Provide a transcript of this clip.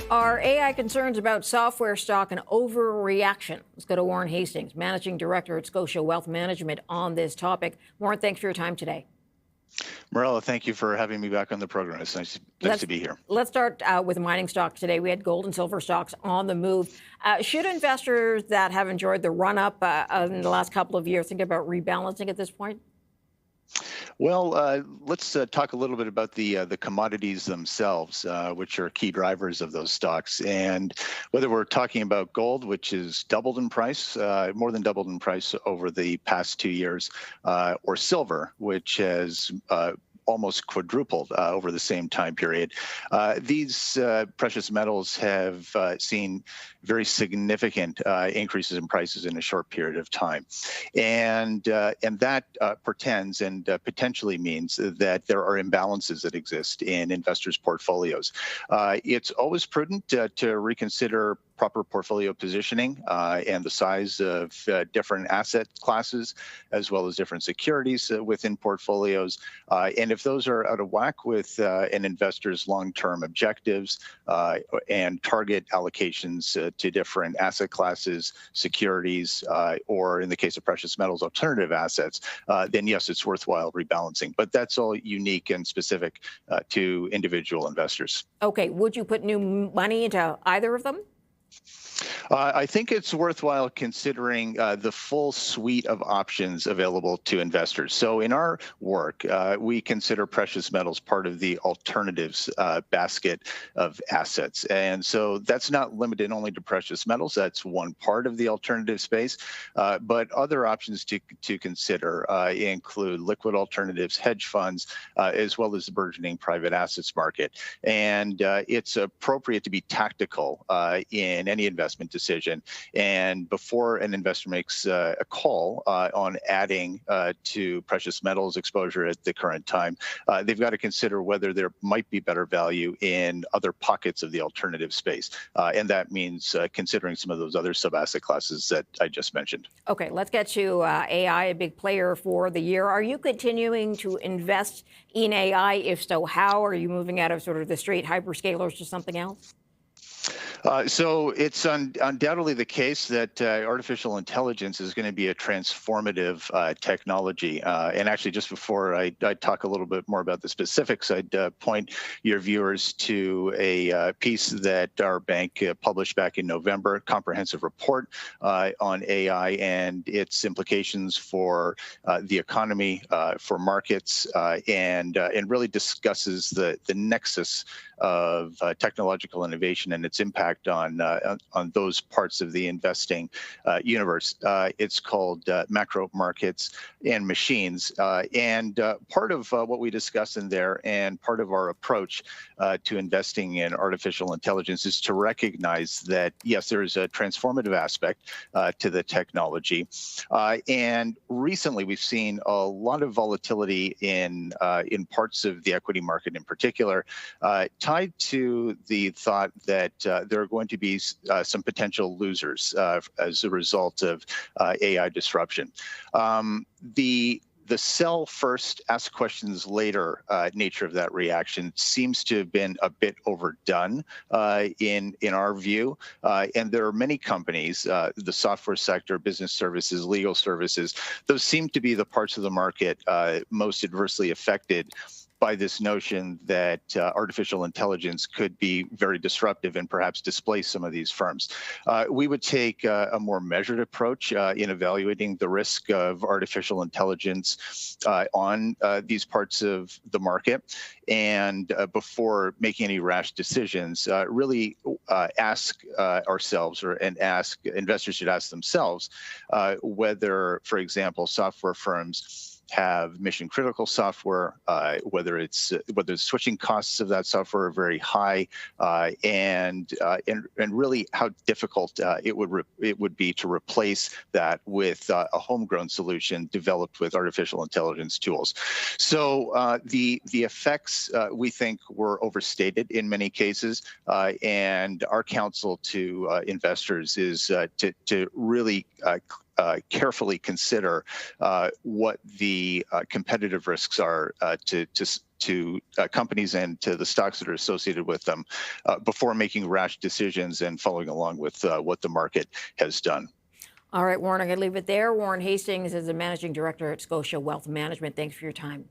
Are AI concerns about software stock an overreaction? Let's go to Warren Hastings, Managing Director at Scotia Wealth Management, on this topic. Warren, thanks for your time today. Morella, thank you for having me back on the program. It's nice to be here. Let's start with mining stocks today. We had gold and silver stocks on the move. Should investors that have enjoyed the run-up in the last couple of years think about rebalancing at this point? Well, let's talk a little bit about the commodities themselves, which are key drivers of those stocks. And whether we're talking about gold, which has doubled in price, more than doubled in price over the past 2 years, or silver, which has almost quadrupled over the same time period. These precious metals have seen very significant increases in prices in a short period of time. And that portends and potentially means that there are imbalances that exist in investors' portfolios. It's always prudent to reconsider proper portfolio positioning and the size of different asset classes, as well as different securities within portfolios. And if those are out of whack with an investor's long-term objectives and target allocations to different asset classes, securities, or in the case of precious metals, alternative assets, then yes, it's worthwhile rebalancing. But that's all unique and specific to individual investors. Okay, would you put new money into either of them? I think it's worthwhile considering the full suite of options available to investors. So in our work, we consider precious metals part of the alternatives basket of assets. And so that's not limited only to precious metals. That's one part of the alternative space. But other options to consider include liquid alternatives, hedge funds, as well as the burgeoning private assets market. And it's appropriate to be tactical in any investment decision. And before an investor makes a call on adding to precious metals exposure at the current time, they've got to consider whether there might be better value in other pockets of the alternative space. And that means considering some of those other sub-asset classes that I just mentioned. Okay, let's get to AI, a big player for the year. Are you continuing to invest in AI? If so, how? Are you moving out of sort of the straight hyperscalers to something else? So it's undoubtedly the case that artificial intelligence is going to be a transformative technology. And actually, just before I talk a little bit more about the specifics, I'd point your viewers to a piece that our bank published back in November, a comprehensive report on AI and its implications for the economy, for markets, and really discusses the nexus of technological innovation and its impact on those parts of the investing universe. It's called Macro Markets and Machines. And part of what we discuss in there and part of our approach to investing in artificial intelligence is to recognize that, yes, there is a transformative aspect to the technology. And recently, we've seen a lot of volatility in parts of the equity market in particular, tied to the thought that there are going to be some potential losers as a result of AI disruption. The sell first, ask questions later nature of that reaction seems to have been a bit overdone in our view. And there are many companies, the software sector, business services, legal services, those seem to be the parts of the market most adversely affected by this notion that artificial intelligence could be very disruptive and perhaps displace some of these firms. We would take a more measured approach in evaluating the risk of artificial intelligence on these parts of the market. And before making any rash decisions, really ask ourselves and ask investors should ask themselves whether, for example, software firms have mission critical software, whether the switching costs of that software are very high, and really how difficult it would be to replace that with a homegrown solution developed with artificial intelligence tools. So the effects we think were overstated in many cases, and our counsel to investors is to really carefully consider what the competitive risks are to companies and to the stocks that are associated with them before making rash decisions and following along with what the market has done. All right, Warren, I'm going to leave it there. Warren Hastings is the managing director at Scotia Wealth Management. Thanks for your time.